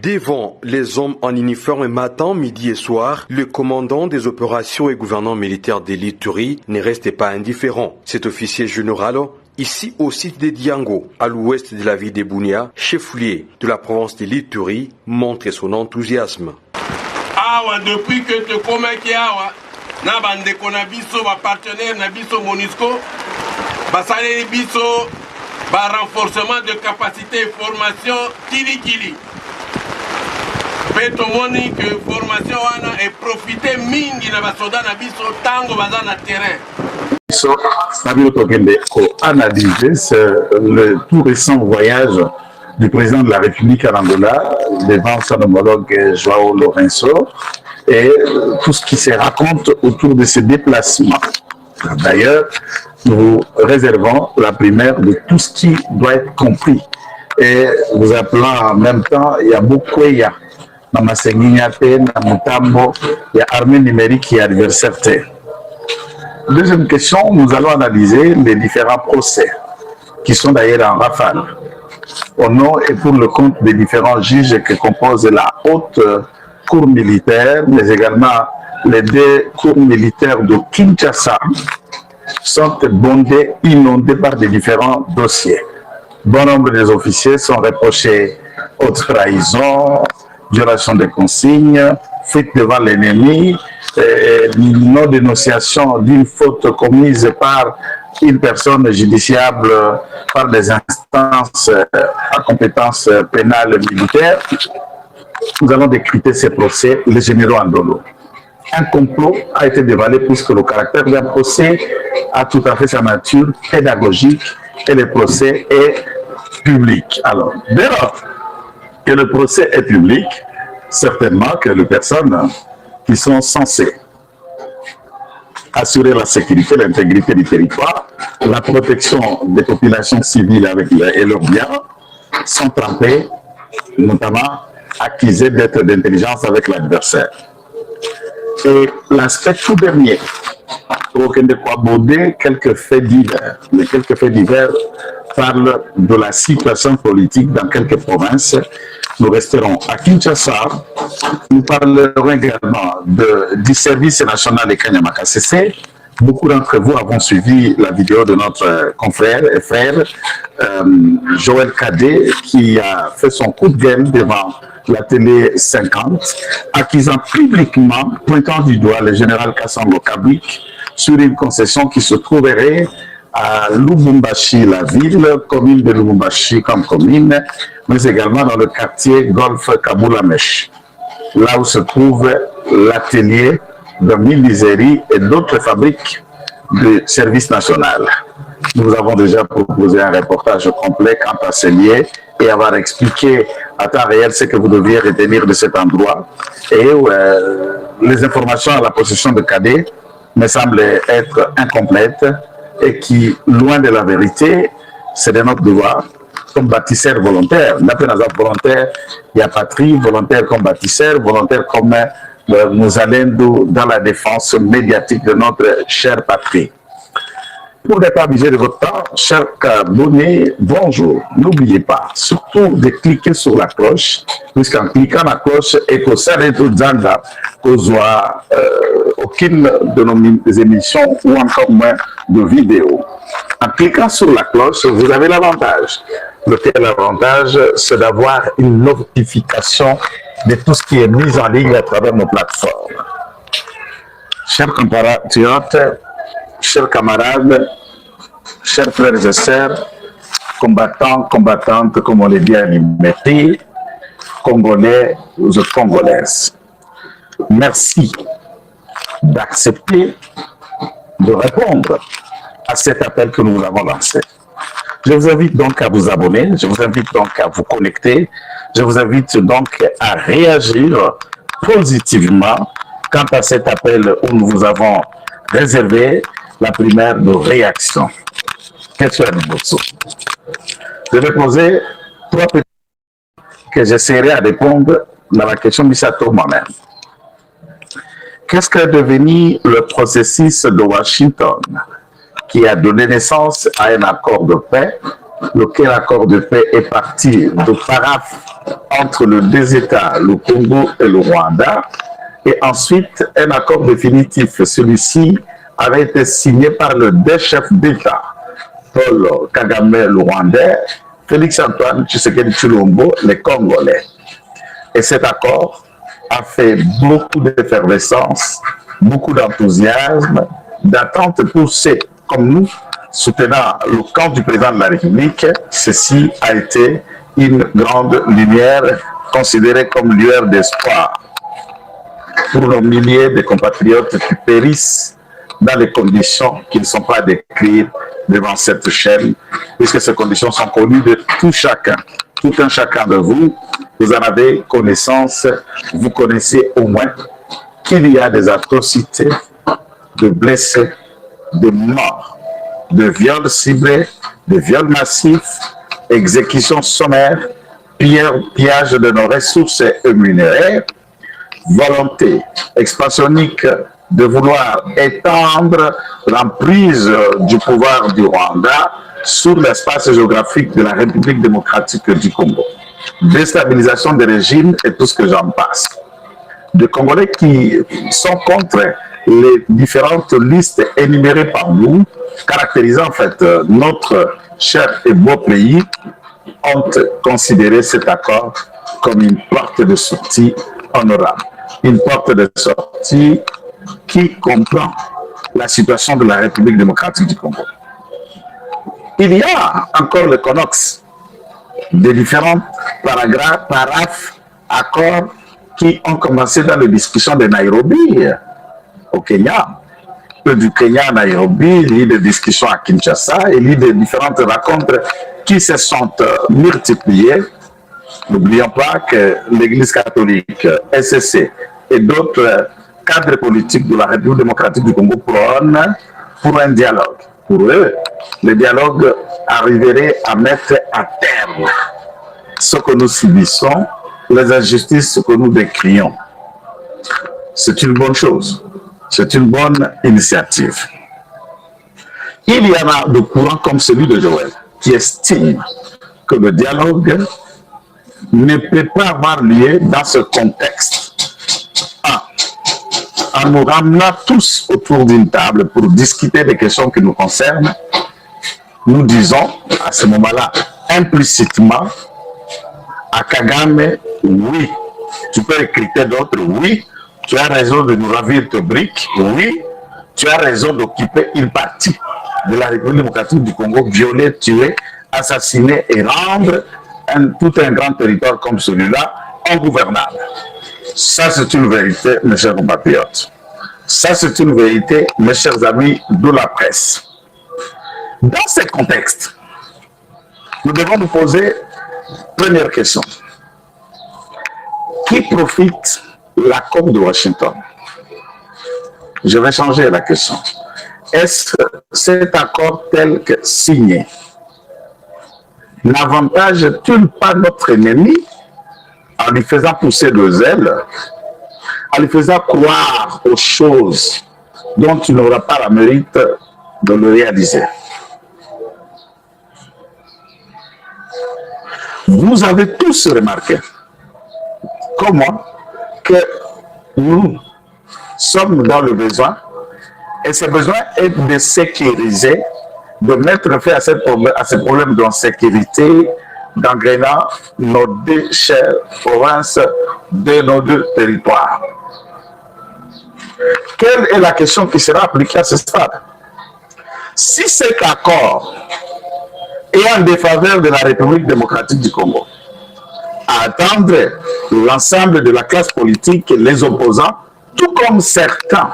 Devant les hommes en uniforme matin, midi et soir, le commandant des opérations et gouvernant militaire de l'Ituri ne restait pas indifférent. Cet officier général, ici au site de Diango, à l'ouest de la ville de Bunia, chef-lieu de la province de l'Ituri, montre son enthousiasme. Awa, depuis que tu commences awa, na bande qu'on a biso ba partenaire na biso MONUSCO, ba salé biso ba renforcement de capacité et formation kili. Peto moni que formation wana et profiter mingi na ba soda na biso tango baza na terrain. Analyser le tout récent voyage du président de la République à Angola devant son homologue Joao Lourenço et tout ce qui se raconte autour de ces déplacements. D'ailleurs, nous réservons la primaire de tout ce qui doit être compris. Et vous appelant en même temps, il y a beaucoup de il y a armée numérique qui est adversaire. Deuxième question, nous allons analyser les différents procès qui sont d'ailleurs en rafale au nom et pour le compte des différents juges qui composent la haute cour militaire, mais également les deux cours militaires de Kinshasa sont bondés, inondés par des différents dossiers. Bon nombre des officiers sont reprochés haute trahison, violation des consignes, fuite devant l'ennemi, non-dénonciation d'une faute commise par une personne judiciable par des instances à compétence pénale militaire. Nous allons décrypter ces procès, les généraux Andolo. Un complot a été dévoilé puisque le caractère d'un procès a tout à fait sa nature pédagogique et le procès est public. Alors, dès lors que le procès est public, certainement que les personnes qui sont censées assurer la sécurité, l'intégrité du territoire, la protection des populations civiles et leurs biens, sont trempées, notamment accusées d'être d'intelligence avec l'adversaire. Et l'aspect tout dernier, aucun de quoi bauder quelques faits divers. Les quelques faits divers parlent de la situation politique dans quelques provinces. Nous resterons à Kinshasa. Nous parlerons également du service national de Kanyamaka CC. Beaucoup d'entre vous avons suivi la vidéo de notre confrère et frère Joël Kadé qui a fait son coup de gueule devant la télé 50, accusant publiquement, pointant du doigt le général Kassango Kabik sur une concession qui se trouverait à Lubumbashi, la ville, commune de Lubumbashi comme commune, mais également dans le quartier Golfe Kaboulamesh, là où se trouve l'atelier de Milizeri et d'autres fabriques du service national. Nous avons déjà proposé un reportage complet quant à ces liens et avoir expliqué à temps réel ce que vous deviez retenir de cet endroit. Et les informations à la possession de Kadé me semblent être incomplètes et qui, loin de la vérité, c'est de notre devoir comme bâtisseur volontaire. D'après nos volontaires, il y a patrie, volontaire comme bâtisseur, volontaire comme nous allons dans la défense médiatique de notre chère patrie. Pour ne pas abuser de votre temps, chers abonnés, bonjour. N'oubliez pas, surtout de cliquer sur la cloche, puisqu'en cliquant la cloche, et que ça ne soit aucune de nos émissions ou encore moins de vidéos. En cliquant sur la cloche, vous avez l'avantage. Lequel avantage, c'est d'avoir une notification de tout ce qui est mis en ligne à travers nos plateformes. Chers compatriotes, chers camarades, chers frères et sœurs, combattants, combattantes, comme on les dit à l'IMETI, Congolais ou Congolaises, merci d'accepter de répondre à cet appel que nous avons lancé. Je vous invite donc à vous abonner, je vous invite donc à vous connecter, je vous invite donc à réagir positivement quant à cet appel où nous vous avons réservé la primaire de réaction. Question à nouveau. Je vais poser trois petites questions que j'essaierai à répondre dans la question Misato moi-même. Qu'est-ce qu'est devenu le processus de Washington qui a donné naissance à un accord de paix lequel accord de paix est parti de paraphe entre les deux États, le Congo et le Rwanda, et ensuite un accord définitif. Celui-ci avait été signé par les deux chefs d'État, Paul Kagame, le Rwandais, Félix-Antoine Tshisekedi Tshilombo, les Congolais. Et cet accord a fait beaucoup d'effervescence, beaucoup d'enthousiasme, d'attente pour ceux comme nous, soutenant le camp du président de la République. Ceci a été une grande lumière, considérée comme lueur d'espoir pour nos milliers de compatriotes qui périssent dans des conditions qui ne sont pas décrites devant cette chaîne, puisque ces conditions sont connues de tout chacun. Tout un chacun de vous, vous en avez connaissance, vous connaissez au moins qu'il y a des atrocités, de blessés, de morts, de viols ciblés, de viols massifs, exécutions sommaires, pillage de nos ressources minerais, volonté expansionniste de vouloir étendre l'emprise du pouvoir du Rwanda sur l'espace géographique de la République démocratique du Congo. Déstabilisation des régimes et tout ce que j'en passe. Des Congolais qui sont contre les différentes listes énumérées par nous, caractérisant en fait notre cher et beau pays, ont considéré cet accord comme une porte de sortie honorable. Une porte de sortie qui comprend la situation de la République démocratique du Congo. Il y a encore le connexe des différents paraphes, accords qui ont commencé dans les discussions de Nairobi, au Kenya. Du Kenya à Nairobi, il y a eu des discussions à Kinshasa, il y a eu des différentes rencontres qui se sont multipliées. N'oublions pas que l'Église catholique, SCC et d'autres cadres politiques de la République démocratique du Congo prônent pour un dialogue. Pour eux, le dialogue arriverait à mettre à terme ce que nous subissons, les injustices que nous décrions. C'est une bonne chose. C'est une bonne initiative. Il y en a de courants comme celui de Joël qui estime que le dialogue ne peut pas avoir lieu dans ce contexte. En nous ramenant tous autour d'une table pour discuter des questions qui nous concernent, nous disons à ce moment-là implicitement à Kagame, oui, tu peux recruter d'autres, oui, tu as raison de nous ravir tes briques, oui, tu as raison d'occuper une partie de la République démocratique du Congo, violer, tuer, assassiner et rendre tout un grand territoire comme celui-là ingouvernable. Ça, c'est une vérité, mes chers compatriotes. Ça, c'est une vérité, mes chers amis de la presse. Dans ce contexte, nous devons nous poser première question. Qui profite l'accord de Washington? Je vais changer la question. Est-ce que cet accord tel que signé n'avantage-t-il pas notre ennemi en lui faisant pousser de zèle, en lui faisant croire aux choses dont il n'aura pas la mérite de le réaliser? Vous avez tous remarqué, comme moi, que nous sommes dans le besoin, et ce besoin est de sécuriser, de mettre fin à ce problème d'insécurité, d'engrenant nos deux chères provinces de nos deux territoires. Quelle est la question qui sera appliquée à ce stade? Si cet accord est en défaveur de la République démocratique du Congo, à attendre l'ensemble de la classe politique, les opposants, tout comme certains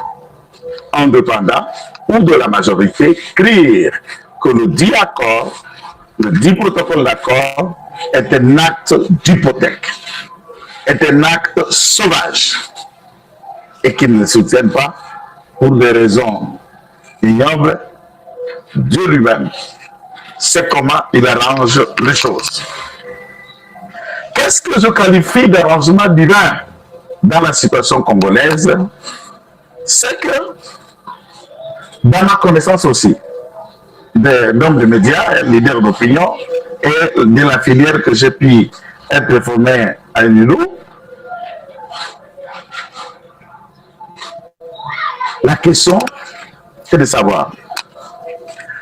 indépendants ou de la majorité, crient que le dit accord, le dit protocole d'accord est un acte d'hypothèque, est un acte sauvage et qu'ils ne soutiennent pas pour des raisons ignobles. Dieu lui-même sait comment il arrange les choses. Qu'est-ce que je qualifie d'arrangement divin dans la situation congolaise? C'est que, dans ma connaissance aussi, d'hommes de médias, leaders d'opinion, et de la filière que j'ai pu être formé à Nilou. La question est de savoir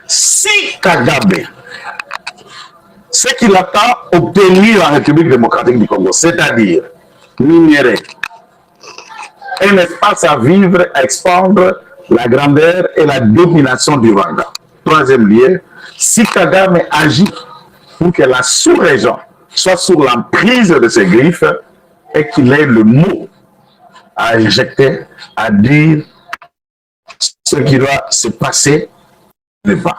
si Kagame, ce qu'il attend obtenir en République démocratique du Congo, c'est-à-dire minerai, un espace à vivre, à expandre la grandeur et la domination du Rwanda. Troisième lieu, si Kagame agit pour que la sous-région soit sous l'emprise de ses griffes et qu'il ait le mot à injecter, à dire ce qui doit se passer n'est pas.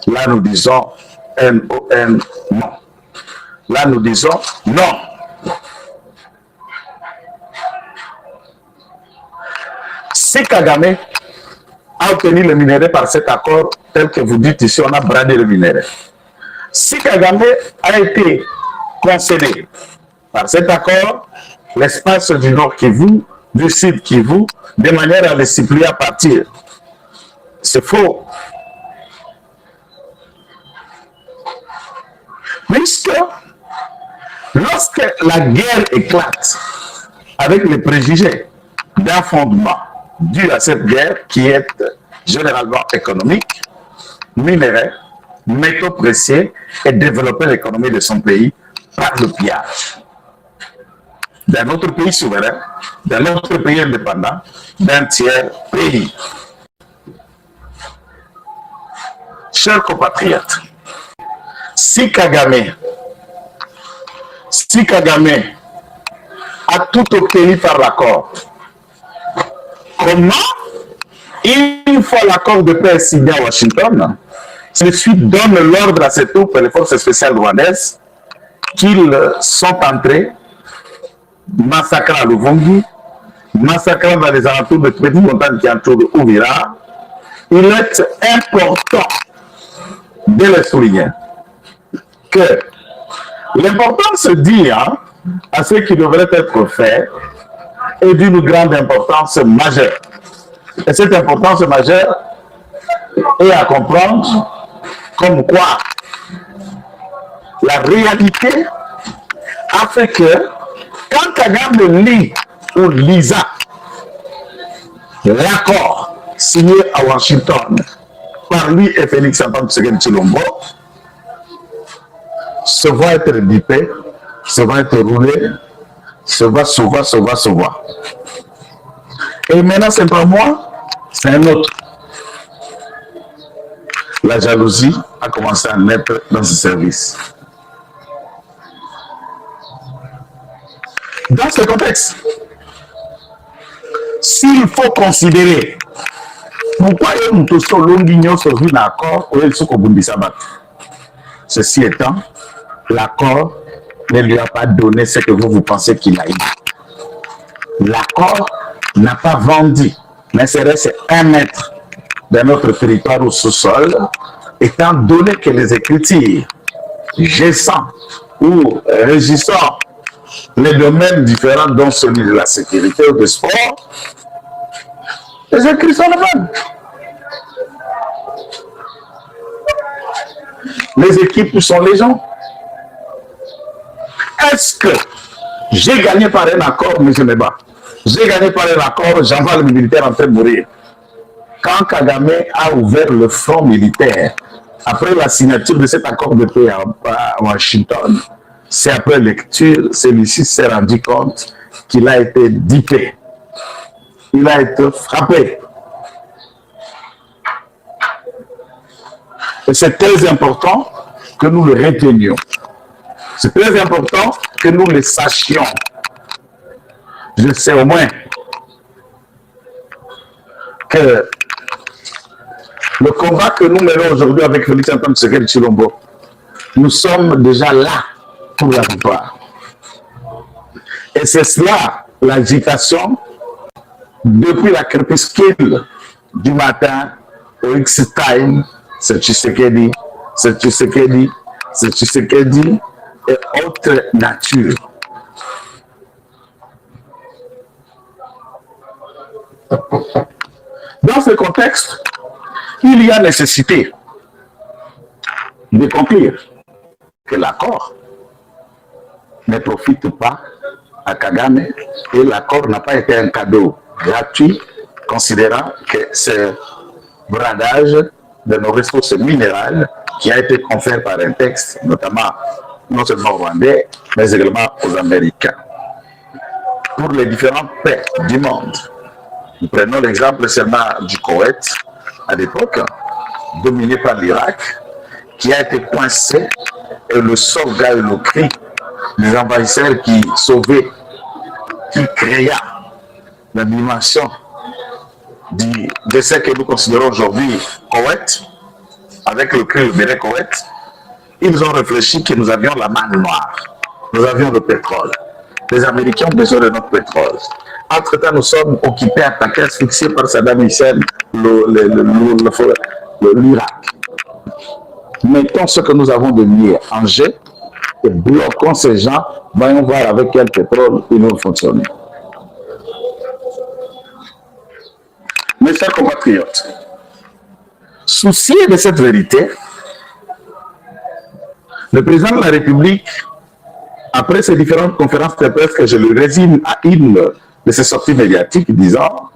Là, nous disons N-O-N, non. Là, nous disons non. Si Kagame a obtenu le minerai par cet accord, tel que vous dites ici, on a bradé le minerai. Si Kagame a été concédé par cet accord, l'espace du Nord Kivu, du Sud Kivu, de manière à les supplier à partir. C'est faux. Puisque lorsque la guerre éclate avec les préjugés d'un fondement dû à cette guerre qui est généralement économique, minerai, métaux précieux et développer l'économie de son pays par le pillage d'un autre pays souverain, d'un autre pays indépendant, d'un tiers pays. Chers compatriotes, si Kagame a tout obtenu par l'accord, comment, une fois l'accord de paix signé à Washington, celui-ci donne l'ordre à ses troupes et les forces spéciales rwandaises qu'ils sont entrés, massacrant à Luvungi, massacrant dans les alentours de petites montagnes qui entourent Ouvira, il est important de le souligner que l'importance se dit à ce qui devrait être fait est d'une grande importance majeure. Et cette importance majeure est à comprendre comme quoi la réalité a fait que quand Kagame lit ou lisa l'accord signé à Washington par lui et Félix Antoine Tshisekedi Tshilombo, se va être bipé, se va être roulé, se va. Et maintenant, c'est pas moi, c'est un autre. La jalousie a commencé à naître dans ce service. Dans ce contexte, s'il faut considérer pourquoi nous tous l'ongignon sur un accord ou ceci étant, l'accord ne lui a pas donné ce que vous pensez qu'il a eu. L'accord n'a pas vendu, ne serait-ce un mètre de notre territoire au sous-sol, étant donné que les écritures gessant ou régissant les domaines différents dont celui de la sécurité ou du sport, les écrits sont les mêmes. Les équipes sont les gens. Est-ce que j'ai gagné par un accord, mais je me bats? J'ai gagné par un accord, j'envoie le militaire en train de mourir. Quand Kagame a ouvert le front militaire, après la signature de cet accord de paix à Washington, c'est après lecture, celui-ci s'est rendu compte qu'il a été dipé. Il a été frappé. Et c'est très important que nous le retenions. C'est très important que nous le sachions. Je sais au moins que le combat que nous menons aujourd'hui avec Félix Antoine Tshisekedi Tshilombo, nous sommes déjà là pour la victoire. Et c'est cela l'agitation depuis la crépuscule du matin au X-Time, c'est Tshisekedi, c'est Tshisekedi, c'est Tshisekedi et autre nature. Dans ce contexte, il y a nécessité de conclure que l'accord ne profite pas à Kagame et l'accord n'a pas été un cadeau gratuit, considérant que c'est bradage de nos ressources minérales qui a été conféré par un texte, notamment non seulement aux Rwandais, mais également aux Américains. Pour les différents pays du monde, nous prenons l'exemple seulement du Koweït, à l'époque, dominé par l'Irak, qui a été coincé, et le sorgha et le cri des envahisseurs qui sauvaient, qui créa la dimension de ce que nous considérons aujourd'hui Koweït, avec le cri de Koweït. Ils ont réfléchi que nous avions la manne noire, nous avions le pétrole. Les Américains ont besoin de notre pétrole. Entre-temps, nous sommes occupés, attaqués, asphyxiés par Saddam Hussein, l'Irak. Mettons ce que nous avons de mieux en jeu et bloquons ces gens, voyons voir avec quel pétrole ils vont fonctionner. Mes chers compatriotes, soucié de cette vérité, le président de la République, après ces différentes conférences de presse, que je le résume à une de ses sorties médiatiques, disant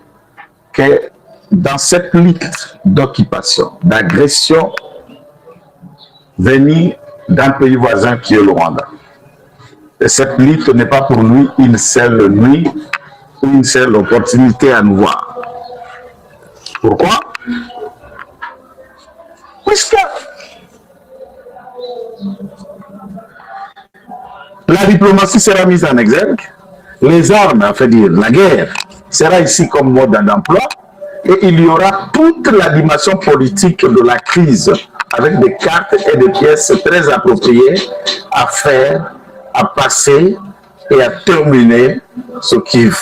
que dans cette lutte d'occupation, d'agression venue d'un pays voisin qui est le Rwanda, et cette lutte n'est pas pour lui une seule nuit ou une seule opportunité à nous voir. Pourquoi? Puisque la diplomatie sera mise en exergue, les armes, à fait dire la guerre, sera ici comme mode d'emploi, et il y aura toute la dimension politique de la crise, avec des cartes et des pièces très appropriées à faire, à passer et à terminer ce Kiev.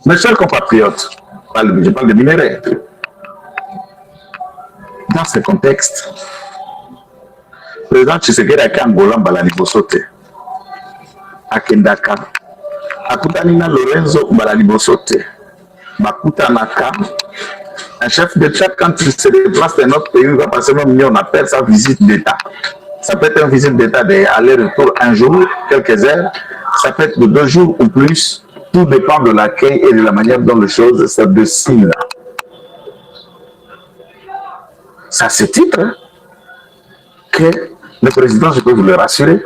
Mes chers compatriotes, je parle de minerais. Dans ce contexte, le président Tshisekedi a Angola balani bosote. A Kendaka, a Kutanina Lorenzo balani bosote. Bakutanaka, un chef d'État, quand il se déplace dans notre pays, il va passer même, on appelle ça visite d'État. Ça peut être une visite d'État d'aller-retour un jour, quelques heures. Ça peut être de 2 jours ou plus. Tout dépend de l'accueil et de la manière dont les choses se dessinent. C'est à ce titre que le président, je peux vous le rassurer,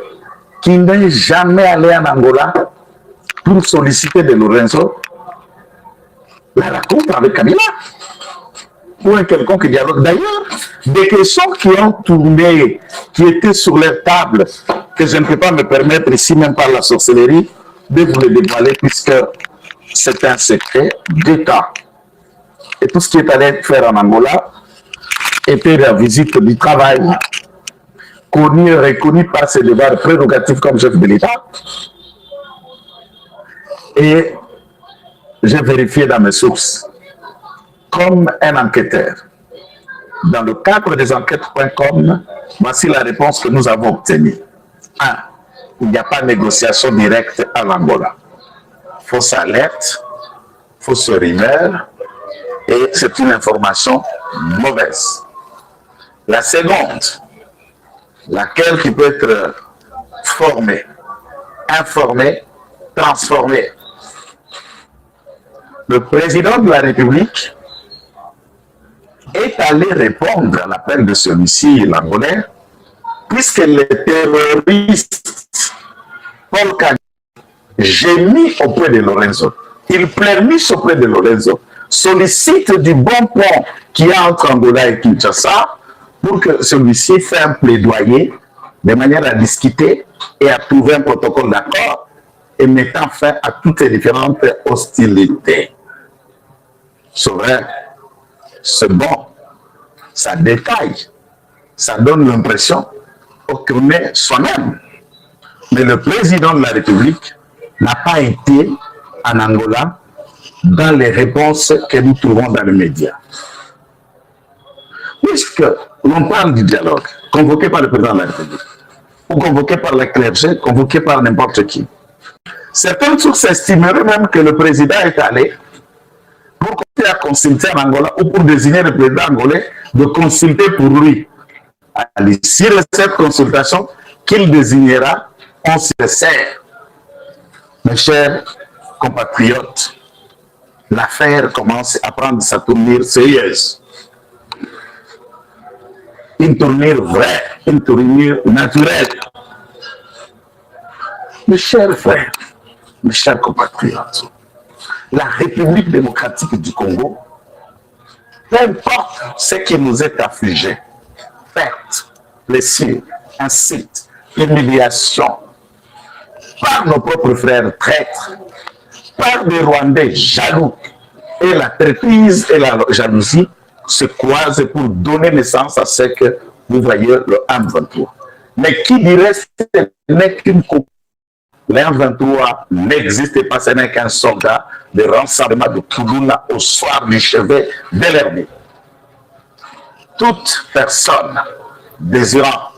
qu'il n'est jamais allé en Angola pour solliciter de Lorenzo la rencontre avec Kabila ou un quelconque dialogue. D'ailleurs, des questions qui ont tourné, qui étaient sur leur table, que je ne peux pas me permettre ici, même par la sorcellerie, de vous les dévoiler, puisque c'est un secret d'État. Et tout ce qui est allé faire en Angola était la visite du travail, connu et reconnu par ses devoirs prérogatifs comme chef de l'État. Et j'ai vérifié dans mes sources, comme un enquêteur. Dans le cadre des enquêtes.com, voici la réponse que nous avons obtenue. 1. Il n'y a pas de négociation directe en Angola. Fausse alerte, fausse rumeur, et c'est une information mauvaise. La seconde, laquelle qui peut être formée, informée, transformée. Le président de la République est allé répondre à l'appel de celui-ci, l'Angolais, puisque les terroristes, Paul Kagame, gémit auprès de Lorenzo, il pleurniche auprès de Lorenzo, sollicite du bon pont qu'il y a entre Angola et Kinshasa pour que celui-ci fasse un plaidoyer de manière à discuter et à trouver un protocole d'accord et mettant fin à toutes les différentes hostilités. C'est vrai, c'est bon, ça détaille, ça donne l'impression qu'on est soi-même. Mais le président de la République n'a pas été en Angola dans les réponses que nous trouvons dans les médias. Puisque l'on parle du dialogue convoqué par le président de la République, ou convoqué par la clergé, convoqué par n'importe qui, certaines sources estimeraient même que le président est allé pour à consulter en Angola ou pour désigner le président angolais, de consulter pour lui. À l'issue de cette consultation qu'il désignera, on se sert. Mes chers compatriotes, l'affaire commence à prendre sa tournure sérieuse. Une tournure vraie, une tournure naturelle. Mes chers frères, mes chers compatriotes, la République démocratique du Congo, peu importe ce qui nous est affligé, perte, blessure, incite, humiliation, par nos propres frères traîtres, par des Rwandais jaloux, et la traîtrise et la jalousie se croisent pour donner naissance à ce que vous voyez le M23. Mais qui dirait que ce n'est qu'une copie? Le M23 n'existe pas, ce n'est qu'un soldat de rassemblement de Toulouna au soir du chevet de l'Hermée. Toute personne désirant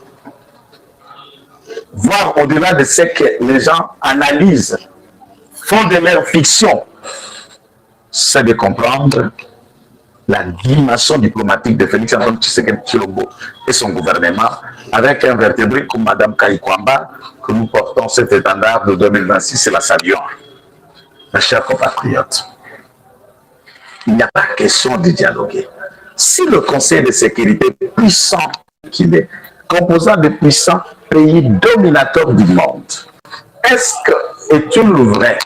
voir au-delà de ce que les gens analysent, font de leur fiction, c'est de comprendre la dimension diplomatique de Félix Antoine Tshisekedi Tshilombo et son gouvernement, avec un vertébré comme Mme Kayikwamba, que nous portons cet étendard de 2026 et la saluons. Mes chers compatriotes, il n'y a pas question de dialoguer. Si le Conseil de sécurité puissant qu'il est, composant de puissants pays dominateurs du monde, est-ce que est-il vrai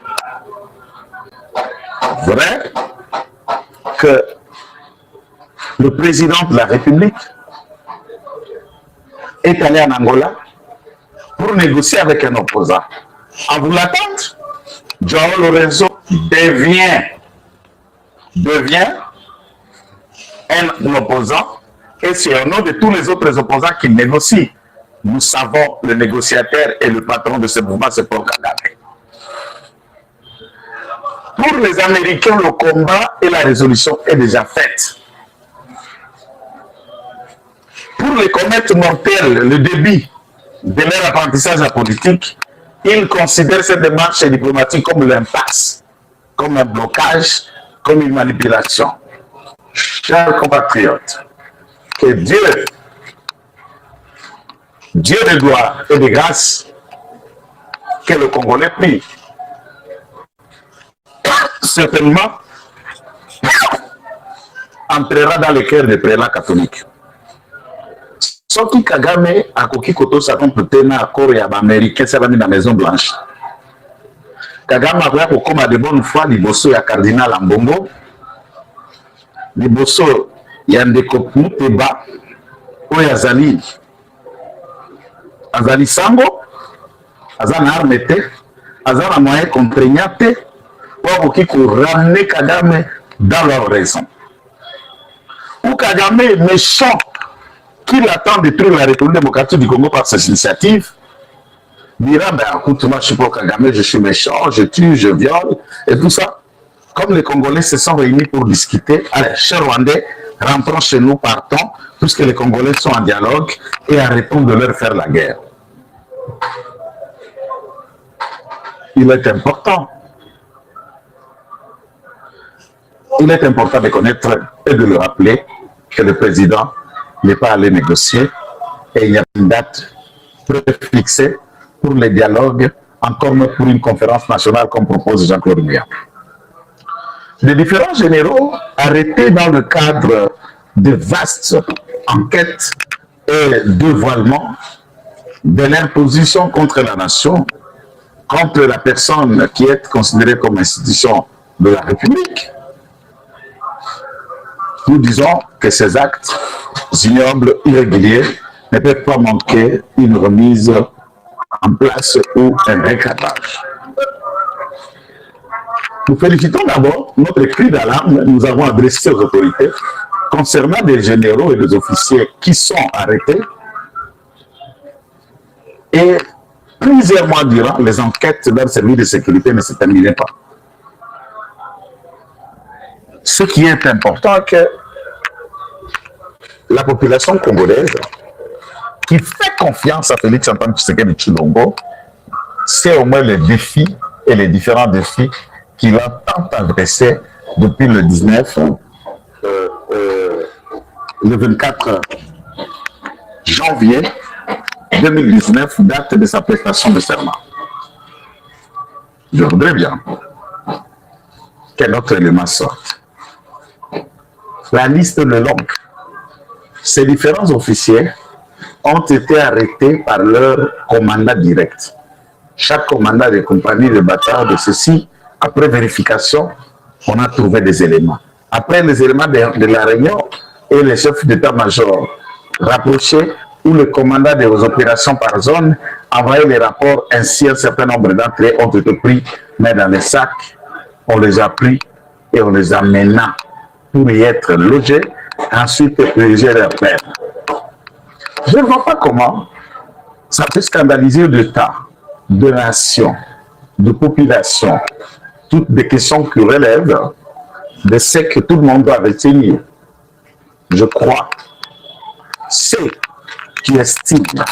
que le président de la République est allé en Angola pour négocier avec un opposant? En vous l'attendre, João Lourenço devient un opposant, et c'est au nom de tous les autres opposants qu'il négocie. Nous savons, le négociateur et le patron de ce mouvement, c'est Paul Kagame. Pour les Américains, le combat et la résolution est déjà faite. Pour les comètes mortelles, le début de leur apprentissage à politique, ils considèrent cette démarche diplomatique comme l'impasse, comme un blocage, comme une manipulation. Chers compatriotes, que Dieu de gloire et de grâce, que le Congolais prie, certainement entrera dans le cœur des prélats catholiques. Soki Kagame akoki kotosa compléter na accord ya ba-américain savani na Maison Blanche. Kagame akoya kokoma de bonne foi liboso ya cardinal Ambongo, liboso ya ndeko Muteba oyo azali sango, aza na arme te, aza na moyen contraignant te, po akoki ramener Kagame dans leur raison. Ou Kagame est méchant, qu'il attend de détruire la République démocratique du Congo par ses initiatives, dira, ben écoute, moi je suis pour Kagame, je suis méchant, je tue, je viole, et tout ça. Comme les Congolais se sont réunis pour discuter, allez, chers Rwandais, rentrons chez nous, partons, puisque les Congolais sont en dialogue, et arrêtons de leur faire la guerre. Il est important de connaître et de le rappeler que le président n'est pas allé négocier et il y a une date préfixée pour les dialogues, encore même pour une conférence nationale comme propose Jean-Claude Mouya. Les différents généraux arrêtés dans le cadre de vastes enquêtes et dévoilements de leur position contre la nation, contre la personne qui est considérée comme institution de la République, nous disons que ces actes ignobles, irréguliers, ne peuvent pas manquer une remise en place ou un recadrage. Nous félicitons d'abord notre cri d'alarme nous avons adressé aux autorités concernant des généraux et des officiers qui sont arrêtés et plusieurs mois durant, les enquêtes d'un service de sécurité ne se terminaient pas. Ce qui est important, c'est que la population congolaise qui fait confiance à Félix Antoine Tshisekedi Tshilombo, c'est au moins les défis et les différents défis qu'il a tant adressés depuis le 19, le 24 janvier 2019, date de sa prestation de serment. Je voudrais bien qu'un autre élément sorte. La liste est longue. Ces différents officiers ont été arrêtés par leur commandant direct. Chaque commandant des compagnies de bataille de ceci, après vérification, on a trouvé des éléments. Après les éléments de la réunion et les chefs d'état-major rapprochés où le commandant des opérations par zone envoyait les rapports, ainsi un certain nombre d'entre eux ont été pris, mais dans les sacs, on les a pris et on les amena pour y être logés, ensuite purger leur peine. Je ne vois pas comment ça peut scandaliser l'État, de nation, de population, toutes des questions qui relèvent de ce que tout le monde doit retenir. Je crois, ceux qui estiment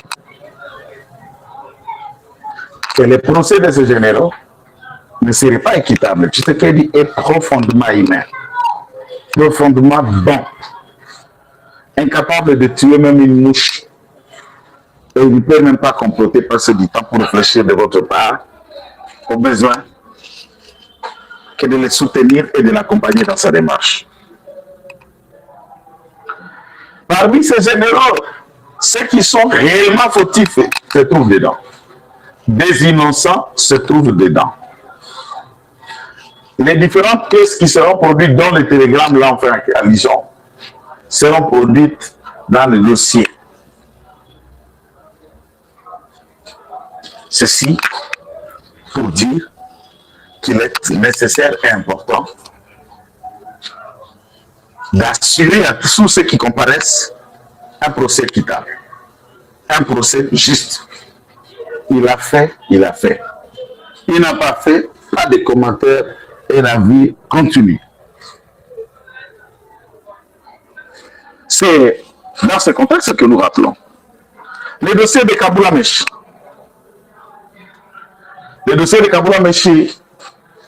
que les procès de ces généraux ne seraient pas équitables. Tshisekedi est profondément humain, profondément bon, incapable de tuer même une mouche. Et il ne peut même pas comploter, passer du temps pour réfléchir de votre part aux besoins que de les soutenir et de l'accompagner dans sa démarche. Parmi ces généraux, ceux qui sont réellement fautifs se trouvent dedans. Des innocents se trouvent dedans. Les différentes pièces qui seront produites dans le télégramme, là, on fait allusion, seront produites dans le dossier. Ceci pour dire qu'il est nécessaire et important d'assurer à tous ceux qui comparaissent un procès équitable, un procès juste. Il a fait, il a fait. Il n'a pas fait, pas de commentaires et la vie continue. C'est dans ce contexte que nous rappelons le dossier de Kaboula Meshi. Le dossier de Kaboula Meshi,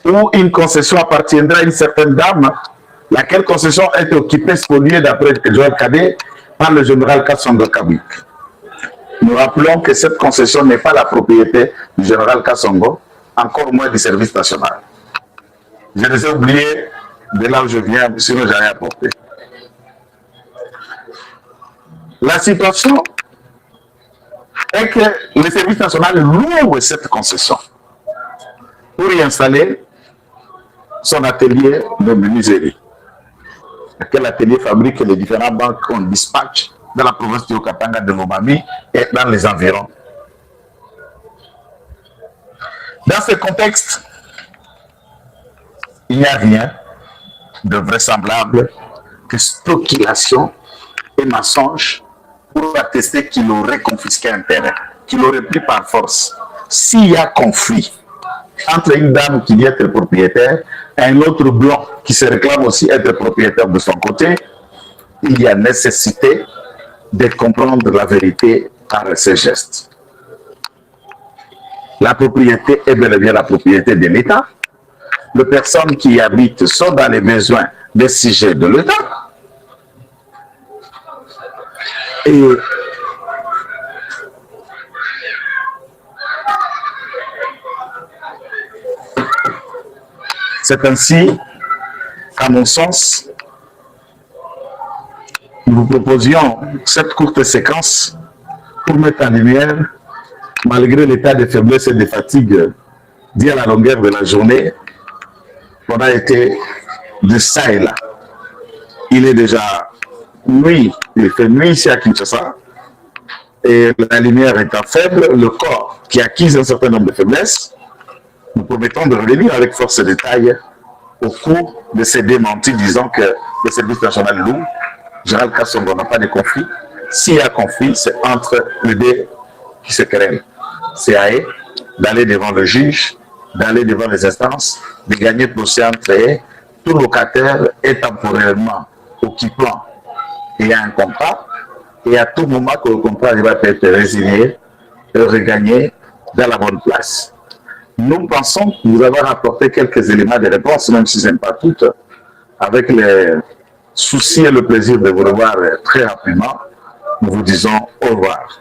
où une concession appartiendra à une certaine dame, laquelle concession est occupée, spoliée d'après Joël Kadé, par le général Kassongo Kabik. Nous rappelons que cette concession n'est pas la propriété du général Kassongo, encore moins du service national. Je les ai oubliés de là où je viens, sinon j'ai rien apporté. La situation est que le service national loue cette concession pour y installer son atelier de menuiserie. Quel atelier fabrique les différents banques qu'on dispatche dans la province de Okatanga, de Lomami et dans les environs. Dans ce contexte, il n'y a rien de vraisemblable que spéculation et mensonge pour attester qu'il aurait confisqué un terrain, qu'il aurait pris par force. S'il y a conflit entre une dame qui dit être propriétaire et un autre blanc qui se réclame aussi être propriétaire de son côté, il y a nécessité de comprendre la vérité par ces gestes. La propriété est bel et bien la propriété de l'État. Les personnes qui y habitent sont dans les besoins des sujets de l'État. Et c'est ainsi qu'à mon sens, nous vous proposions cette courte séquence pour mettre en lumière, malgré l'état de faiblesse et de fatigue dû à la longueur de la journée, on a été de ça et là. Il est déjà nuit, il fait nuit ici à Kinshasa, et la lumière étant faible, le corps qui acquise un certain nombre de faiblesses, nous promettons de revenir avec force et détail au cours de ces démentis disant que le service national loue. Général Kassongo n'a pas de conflit. S'il y a conflit, c'est entre les deux qui se querellent. C'est à eux d'aller devant le juge, d'aller devant les instances, de gagner procès entre eux. Tout locataire est temporairement occupant et a un contrat. Et à tout moment que le contrat va être résilié et regagné dans la bonne place. Nous pensons que nous avons apporté quelques éléments de réponse, même si ce n'est pas toutes, avec le souci et le plaisir de vous revoir très rapidement, nous vous disons au revoir.